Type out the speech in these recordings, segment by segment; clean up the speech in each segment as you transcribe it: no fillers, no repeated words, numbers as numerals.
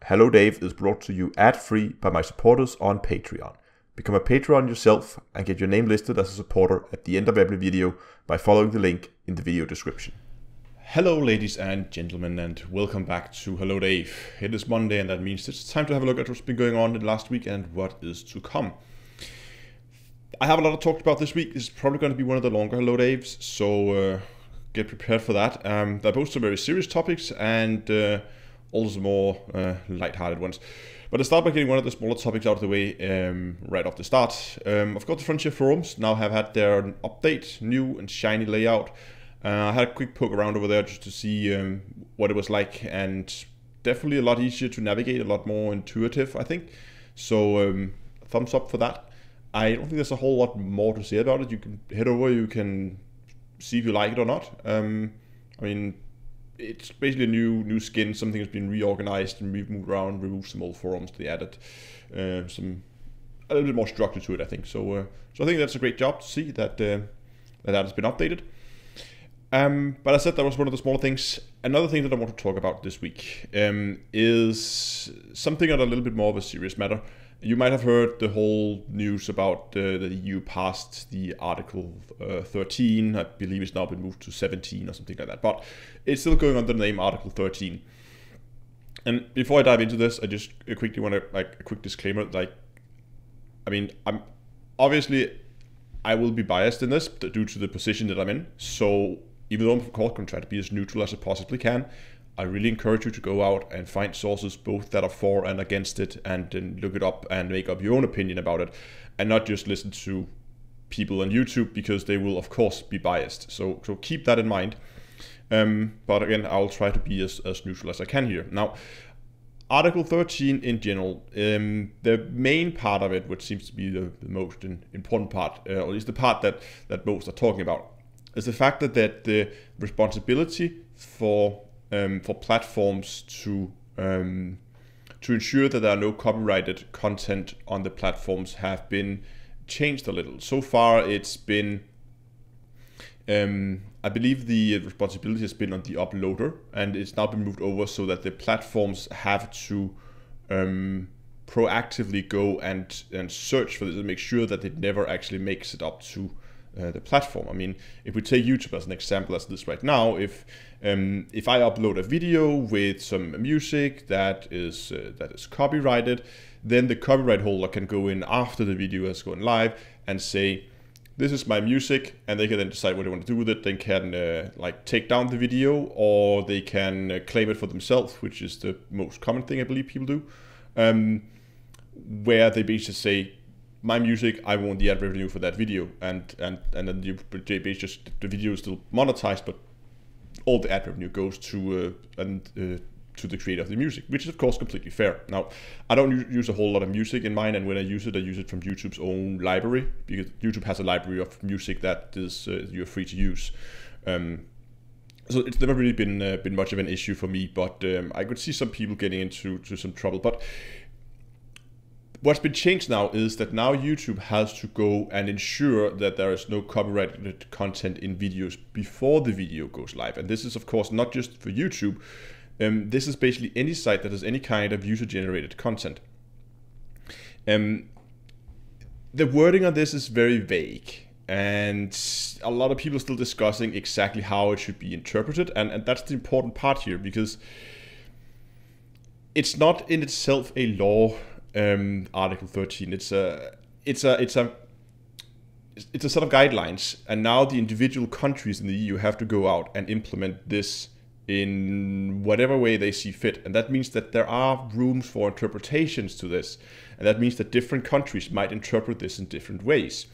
Hello Dave is brought to you ad-free by my supporters on Patreon. Become a Patreon yourself and get your name listed as a supporter at the end of every video by following the link in the video description. Hello ladies and gentlemen, and welcome back to Hello Dave. It is Monday and that means it's time to have a look at what's been going on in the last week and what is to come. I have a lot to talk about this week. This is probably going to be one of the longer Hello Daves, so get prepared for that. They're both some very serious topics and also more light-hearted ones. But let's start by getting one of the smaller topics out of the way right off the start. Of course, the Frontier forums now have had their update, new and shiny layout. I had a quick poke around over there just to see what it was like, and definitely a lot easier to navigate, a lot more intuitive, I think. So thumbs up for that. I don't think there's a whole lot more to say about it. You can head over, you can see if you like it or not. I mean, it's basically a new skin. Something has been reorganized and moved around, removed some old forums. They added a little bit more structure to it, I think. So I think that's a great job to see that that has been updated. But I said that was one of the smaller things. Another thing that I want to talk about this week is something on a little bit more of a serious matter. You might have heard the whole news about the EU passed the Article 13. I believe it's now been moved to 17 or something like that. But it's still going under the name Article 13. And before I dive into this, I just quickly want to, like, a quick disclaimer. Like, I mean, I will be biased in this due to the position that I'm in. So even though I'm of course going to try to be as neutral as I possibly can, I really encourage you to go out and find sources both that are for and against it, and then look it up and make up your own opinion about it, and not just listen to people on YouTube, because they will of course be biased. So keep that in mind. But again, I'll try to be as neutral as I can here. Now, Article 13 in general, the main part of it, which seems to be the most important part, or at least the part that most are talking about, is the fact that the responsibility for platforms to ensure that there are no copyrighted content on the platforms have been changed a little. So far, it's been, I believe the responsibility has been on the uploader, and it's now been moved over so that the platforms have to proactively go and search for this and make sure that it never actually makes it up to the platform. I mean, if we take YouTube as an example, as this right now, if I upload a video with some music that is copyrighted, then the copyright holder can go in after the video has gone live and say, this is my music, and they can then decide what they want to do with it. They can like take down the video, or they can claim it for themselves, which is the most common thing I believe people do, where they basically say, my music, I want the ad revenue for that video, and then the video is still monetized, but all the ad revenue goes to the creator of the music, which is of course completely fair. Now, I don't use a whole lot of music in mine, and when I use it from YouTube's own library, because YouTube has a library of music that is you're free to use. So it's never really been much of an issue for me, but I could see some people getting into some trouble. But what's been changed now is that now YouTube has to go and ensure that there is no copyrighted content in videos before the video goes live. And this is of course not just for YouTube. This is basically any site that has any kind of user-generated content. The wording on this is very vague, and a lot of people are still discussing exactly how it should be interpreted, and that's the important part here, because it's not in itself a law. Article 13. It's a set of guidelines, and now the individual countries in the EU have to go out and implement this in whatever way they see fit. And that means that there are rooms for interpretations to this, and that means that different countries might interpret this in different ways.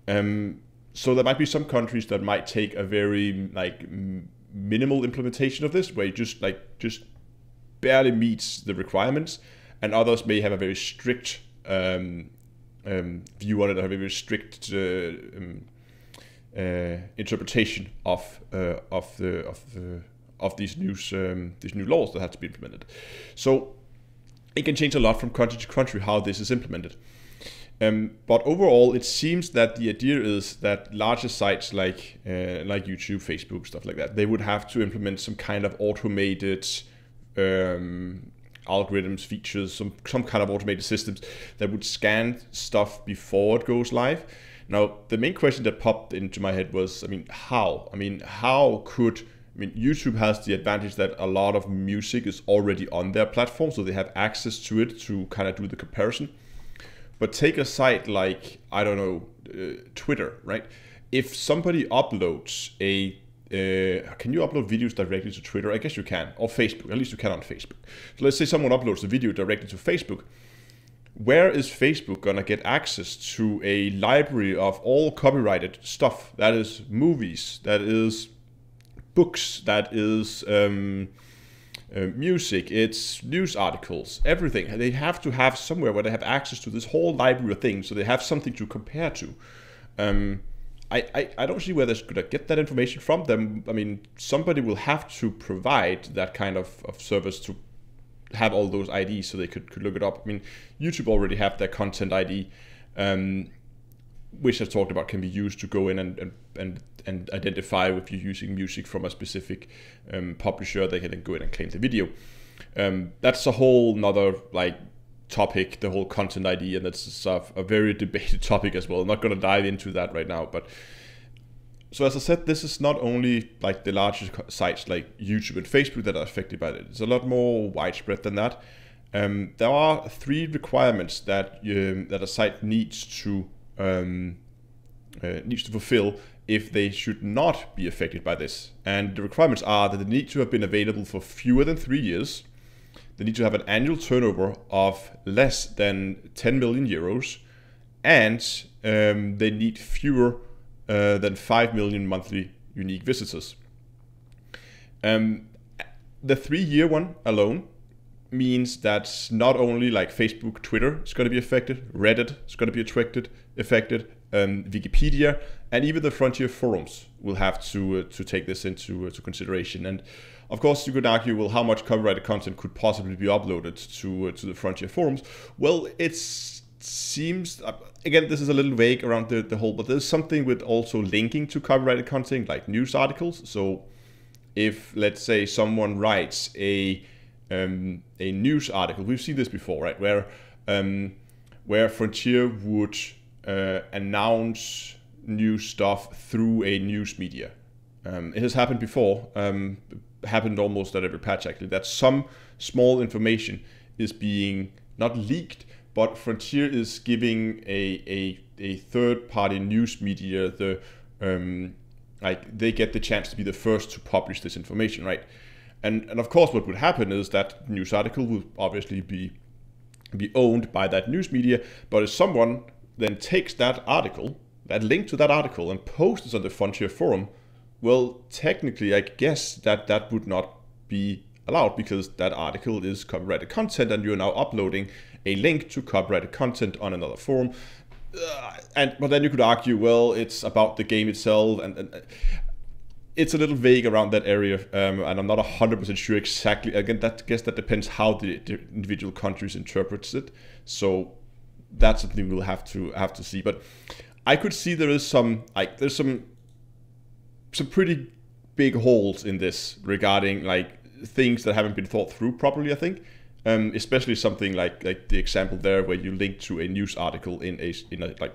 So there might be some countries that might take a very minimal implementation of this, where it just barely meets the requirements, and others may have a very strict view on it, or have a very strict interpretation of these new laws that have to be implemented. So it can change a lot from country to country how this is implemented. But overall, it seems that the idea is that larger sites like YouTube, Facebook, stuff like that, they would have to implement some kind of automated algorithms, features, some kind of automated systems that would scan stuff before it goes live. Now, the main question that popped into my head was, how? How could... YouTube has the advantage that a lot of music is already on their platform, so they have access to it to kind of do the comparison. But take a site like, I don't know, Twitter, right? If somebody uploads can you upload videos directly to Twitter? I guess you can, or Facebook, at least you can on Facebook. So let's say someone uploads a video directly to Facebook. Where is Facebook gonna get access to a library of all copyrighted stuff? That is movies, that is books, that is music, it's news articles, everything. They have to have somewhere where they have access to this whole library of things, so they have something to compare to. I don't see where they're going to get that information from them. Somebody will have to provide that kind of service to have all those IDs so they could look it up. YouTube already have their content ID, which I've talked about can be used to go in and identify if you're using music from a specific publisher. They can then go in and claim the video. That's a whole nother topic, the whole content ID, and that's a very debated topic as well. I'm not going to dive into that right now, but so as I said, this is not only the largest sites like YouTube and Facebook that are affected by it. It's a lot more widespread than that. There are 3 requirements that a site needs to fulfill if they should not be affected by this. And the requirements are that they need to have been available for fewer than 3 years. They need to have an annual turnover of less than 10 million euros, and they need fewer than 5 million monthly unique visitors. The 3-year one alone means that not only Facebook, Twitter is going to be affected, Reddit is going to be affected, Wikipedia, and even the frontier forums will have to take this into consideration. And of course, you could argue, well, how much copyrighted content could possibly be uploaded to the frontier forums? Well, it seems, again, this is a little vague around the whole, but there's something with also linking to copyrighted content, like news articles. So if, let's say, someone writes a news article, we've seen this before, right, where Frontier would announce new stuff through a news media. It has happened before, happened almost at every patch actually, that some small information is being not leaked, but Frontier is giving a third-party news media they get the chance to be the first to publish this information, right? And of course, what would happen is that news article will obviously be owned by that news media, but if someone then takes that article, that link to that article, and posts it on the Frontier forum, well, technically, I guess that would not be allowed because that article is copyrighted content, and you're now uploading a link to copyrighted content on another forum. But then you could argue, well, it's about the game itself, and it's a little vague around that area, and I'm not 100% sure exactly. Again, I guess that depends how the individual countries interprets it. So that's something we'll have to see. But I could see there is there's some pretty big holes in this regarding things that haven't been thought through properly, I think. Especially something like the example there where you link to a news article in a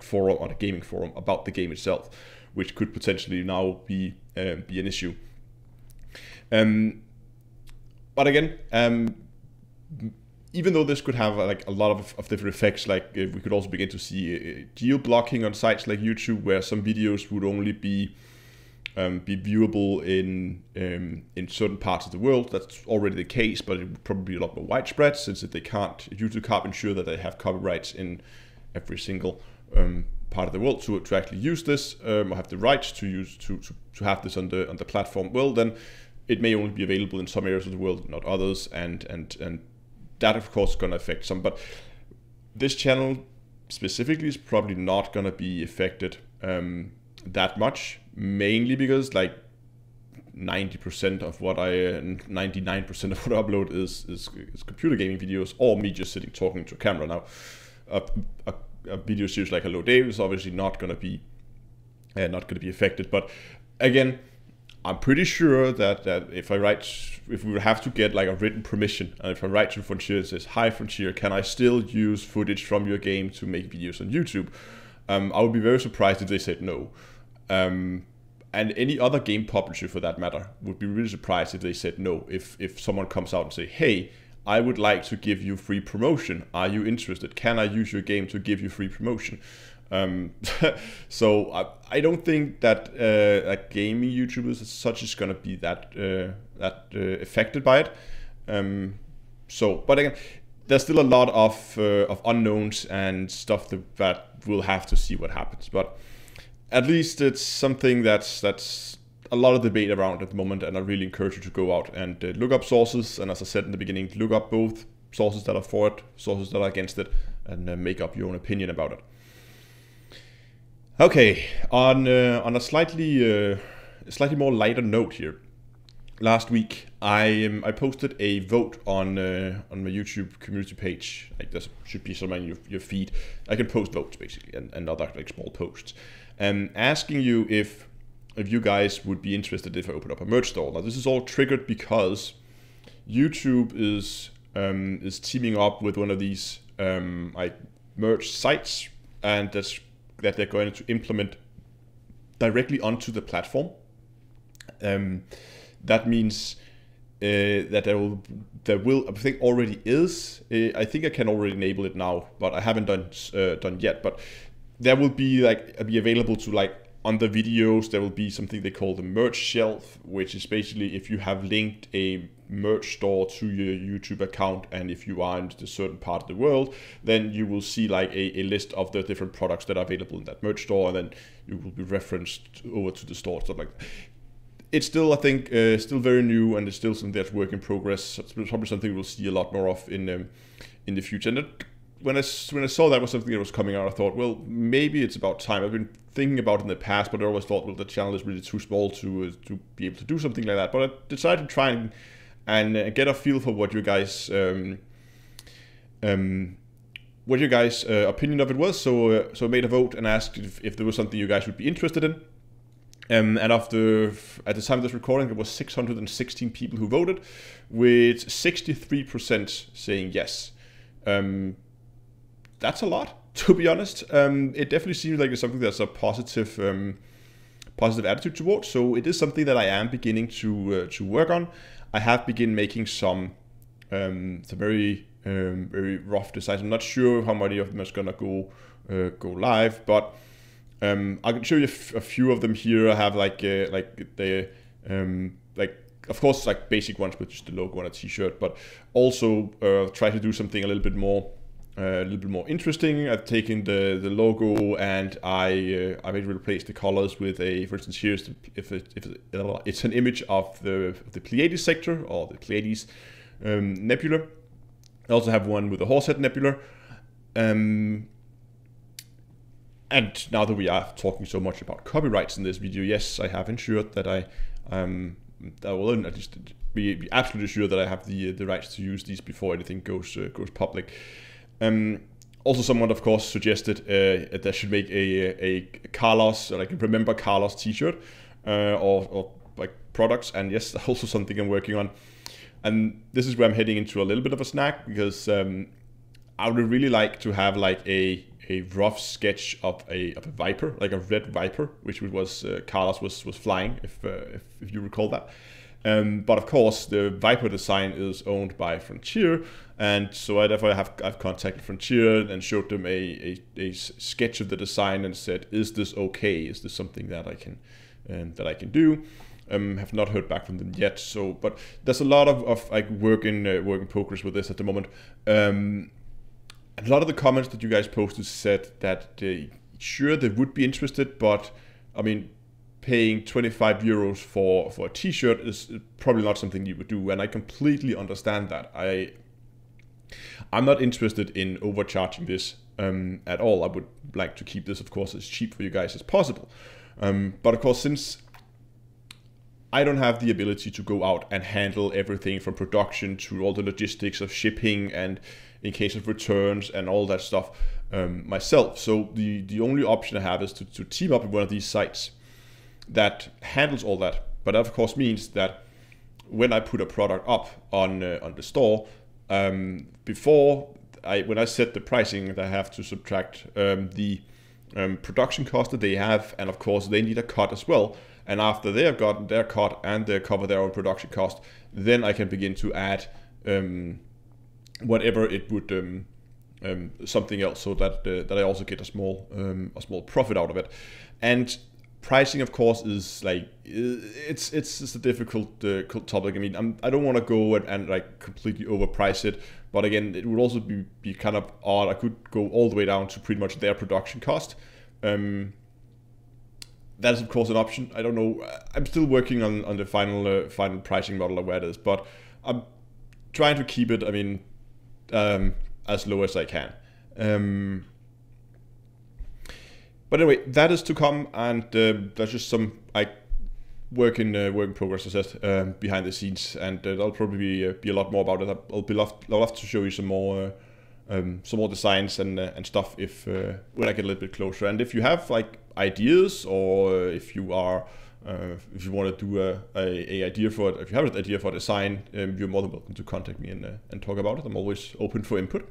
forum, on a gaming forum about the game itself, which could potentially now be an issue. But again, even though this could have a lot of different effects, we could also begin to see geo-blocking on sites like YouTube, where some videos would only be viewable in certain parts of the world. That's already the case, but it would probably be a lot more widespread, since YouTube can't ensure that they have copyrights in every single part of the world to actually use this, or have the rights to have this on the platform. Well, then it may only be available in some areas of the world, not others, and that of course is going to affect some. But this channel specifically is probably not going to be affected that much, mainly because 99% of what I upload is computer gaming videos, or me just sitting talking to a camera. Now, a a video series like Hello Dave is obviously not going to be affected. But again, I'm pretty sure that if we would have to get like a written permission, and if I write to Frontier and says, "Hi Frontier, can I still use footage from your game to make videos on YouTube?" I would be very surprised if they said no. And any other game publisher, for that matter, would be really surprised if they said no. If someone comes out and say, "Hey, I would like to give you free promotion. Are you interested? Can I use your game to give you free promotion?" So I don't think that gaming YouTubers as such is going to be that affected by it. But again, there's still a lot of unknowns and stuff that we'll have to see what happens. But at least it's something that's a lot of debate around at the moment, and I really encourage you to go out and look up sources. And as I said in the beginning, look up both sources that are for it, sources that are against it, and make up your own opinion about it. Okay, on a slightly more lighter note here. Last week, I posted a vote on my YouTube community page. Like, there should be somewhere in your feed. I can post votes basically, and other like small posts, asking you if you guys would be interested if I open up a merch store. Now, this is all triggered because YouTube is teaming up with one of these like merch sites, and that they're going to implement directly onto the platform. That means that there will I think already is. I think I can already enable it now, but I haven't done yet. But there will be available to like on the videos. There will be something they call the merch shelf, which is basically if you have linked a merch store to your YouTube account, and if you are in a certain part of the world, then you will see like a list of the different products that are available in that merch store, and then you will be referenced over to the store, stuff like that. It's still, I think, still very new, and it's still something that's work in progress. It's probably something we'll see a lot more of in the future. And when I saw that was something that was coming out, I thought, well, maybe it's about time. I've been thinking about it in the past, but I always thought, well, the channel is really too small to be able to do something like that. But I decided to try and get a feel for what your guys' opinion of it was. So I made a vote and asked if there was something you guys would be interested in. And at the time of this recording, there was 616 people who voted, with 63% saying yes. That's a lot, to be honest. It definitely seems like it's something that's a positive attitude towards. So it is something that I am beginning to work on. I have begun making some very rough designs. I'm not sure how many of them is gonna go live, but I can show you a few of them here. I have of course like basic ones with just the logo on a t-shirt, but also try to do something a little bit more interesting. I've taken the logo and I made replace the colors with for instance, here's it's an image of the Pleiades sector, or the Pleiades nebula. I also have one with the Horsehead Nebula. And now that we are talking so much about copyrights in this video, yes, I have ensured that I will at least be absolutely sure that I have the rights to use these before anything goes public. Also, someone of course suggested that I should make a Carlos, like a Remember Carlos t-shirt, or like products, and yes, also something I'm working on. And this is where I'm heading into a little bit of a snag, because I would really like to have like a rough sketch of a viper, like a red viper, which was Carlos was flying, if you recall that. But of course, the viper design is owned by Frontier, and so I've contacted Frontier and showed them a sketch of the design and said, "Is this okay? Is this something that I can do?" Have not heard back from them yet. So, but there's a lot of like work in progress with this at the moment. A lot of the comments that you guys posted said that sure, they would be interested, but I mean, paying 25 euros for a t-shirt is probably not something you would do, and I completely understand that. I'm not interested in overcharging this at all. I would like to keep this, of course, as cheap for you guys as possible. But of course, since I don't have the ability to go out and handle everything from production to all the logistics of shipping and in case of returns and all that stuff, myself. So the only option I have is to team up with one of these sites that handles all that. But that of course means that when I put a product up on the store, when I set the pricing, I have to subtract the production cost that they have, and of course they need a cut as well. And after they have gotten their cut and they cover their own production cost, then I can begin to add whatever it would something else, so that I also get a small profit out of it. And pricing, of course, is like it's a difficult topic. I mean, I don't want to go and like completely overprice it, but again, it would also be kind of odd. I could go all the way down to pretty much their production cost. That is of course an option. I don't know. I'm still working on the final pricing model of where it is, but I'm trying to keep it, I mean, as low as I can. But anyway, that is to come, and there's just some work in progress, as I said, behind the scenes, and there'll probably be a lot more about it. I'll love to show you some more designs and stuff if when I get a little bit closer. And if you have like ideas, or if you want to do a idea for it, if you have an idea for a design, you're more than welcome to contact me and talk about it. I'm always open for input.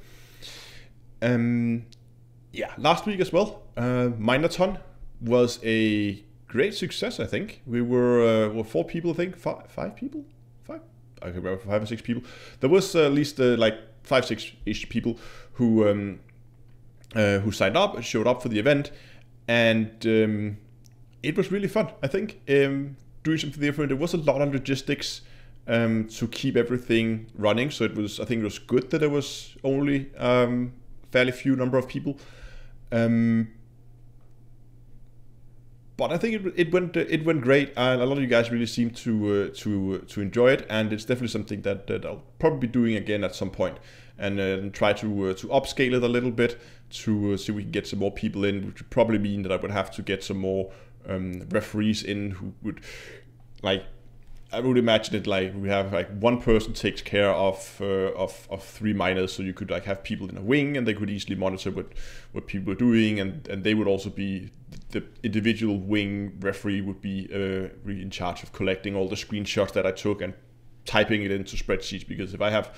Yeah, last week as well, Minoton was a great success. I think we were 4 people. I think 5 people. 5. I can remember 5 or 6 people. There was at least like 5-6-ish people who signed up, showed up for the event, and it was really fun. I think doing something different. It was a lot of logistics to keep everything running. So I think it was good that there was only fairly few number of people. But I think it went great, and a lot of you guys really seem to enjoy it, and it's definitely something that I'll probably be doing again at some point, and try to upscale it a little bit to see if we can get some more people in, which would probably mean that I would have to get some more referees in who would, like, I would imagine it like we have like one person takes care of 3 miners, so you could like have people in a wing and they could easily monitor what people are doing, and they would also be, the individual wing referee would be really in charge of collecting all the screenshots that I took and typing it into spreadsheets, because if I have,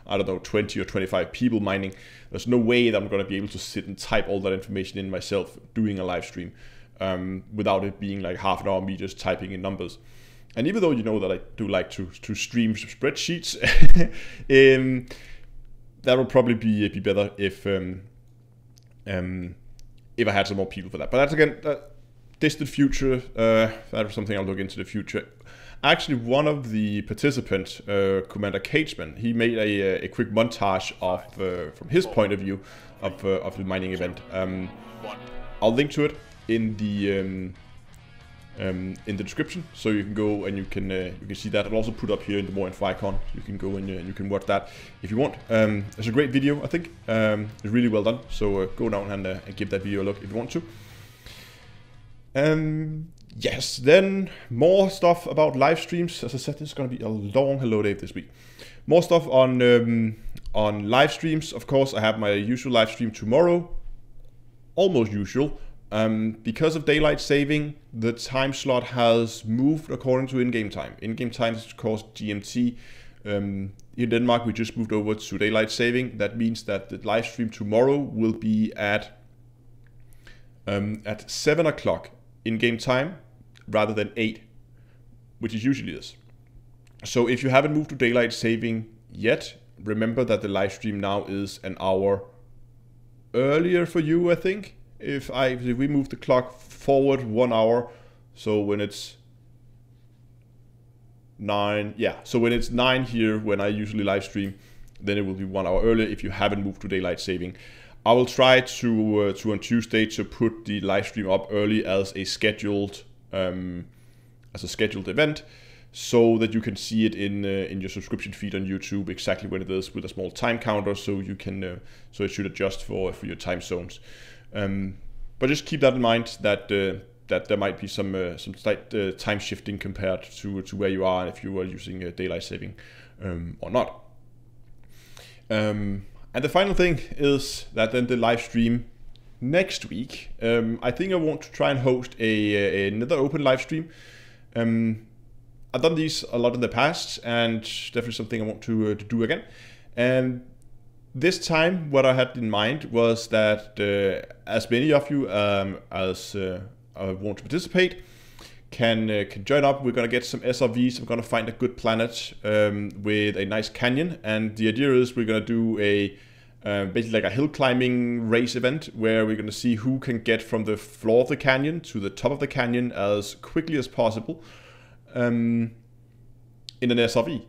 I don't know, 20 or 25 people mining, there's no way that I'm going to be able to sit and type all that information in myself doing a live stream without it being like half an hour me just typing in numbers. And even though you know that I do like to stream spreadsheets, that would probably be better if I had some more people for that. But that's again distant future. That is something I'll look into the future. Actually, one of the participants, Commander Cageman, he made a quick montage of from his point of view of the mining event. I'll link to it in the description, so you can go and you can see that. I'll also put up here in the more info icon. You can go and you can watch that if you want. It's a great video, I think. It's really well done. So go down and give that video a look if you want to. Yes, then more stuff about live streams. As I said, this is going to be a long Hello Dave this week. More stuff on live streams. Of course, I have my usual live stream tomorrow. Almost usual. Because of daylight saving, the time slot has moved according to in-game time. In-game time is of course GMT. In Denmark, we just moved over to daylight saving. That means that the live stream tomorrow will be at 7 o'clock in-game time rather than 8, which is usually this. So if you haven't moved to daylight saving yet, remember that the live stream now is an hour earlier for you, I think. If we move the clock forward 1 hour, so when it's 9, yeah, so when it's 9 here, when I usually live stream, then it will be 1 hour earlier if you haven't moved to daylight saving. I will try to on Tuesday to put the live stream up early as a scheduled event, so that you can see it in your subscription feed on YouTube exactly when it is, with a small time counter, so you can so it should adjust for your time zones. But just keep that in mind, that there might be some slight time shifting compared to where you are, and if you are using daylight saving or not. And the final thing is that then the live stream next week, I think I want to try and host another open live stream. I've done these a lot in the past, and definitely something I want to do again. And this time, what I had in mind was that as many of you as want to participate can join up. We're gonna get some SRVs. We're gonna find a good planet with a nice canyon, and the idea is we're gonna do a basically like a hill climbing race event where we're gonna see who can get from the floor of the canyon to the top of the canyon as quickly as possible in an SRV.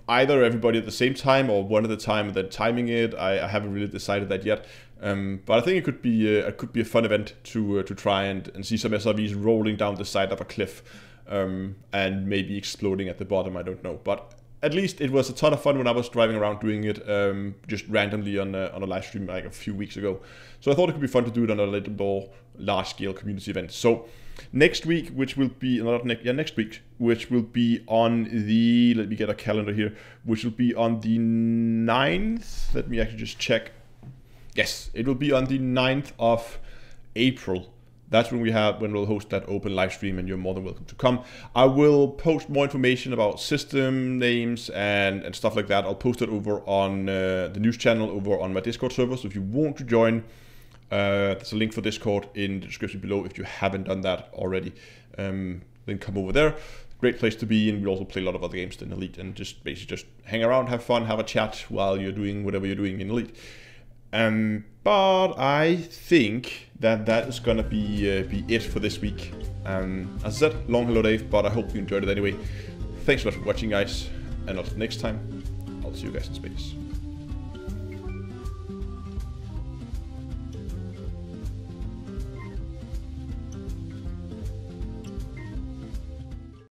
Either everybody at the same time or one at a time and then timing it. I haven't really decided that yet. But I think it could be a fun event to try and see some SRVs rolling down the side of a cliff and maybe exploding at the bottom. I don't know, but at least it was a ton of fun when I was driving around doing it just randomly on a live stream like a few weeks ago. So I thought it could be fun to do it on a little more large scale community event. So next week, which will be next week, which will be on the, let me get a calendar here, which will be on the 9th. Let me actually just check. Yes, it will be on the 9th of April. That's when we'll host that open live stream, and you're more than welcome to come. I will post more information about system names and stuff like that. I'll post it over on the news channel over on my Discord server. So if you want to join, there's a link for Discord in the description below if you haven't done that already. Then come over there. Great place to be, and we also play a lot of other games than Elite, and just basically just hang around, have fun, have a chat while you're doing whatever you're doing in Elite. But I think that is gonna be it for this week. As I said, long hello Dave, but I hope you enjoyed it anyway. Thanks a lot for watching, guys, and until next time, I'll see you guys in space.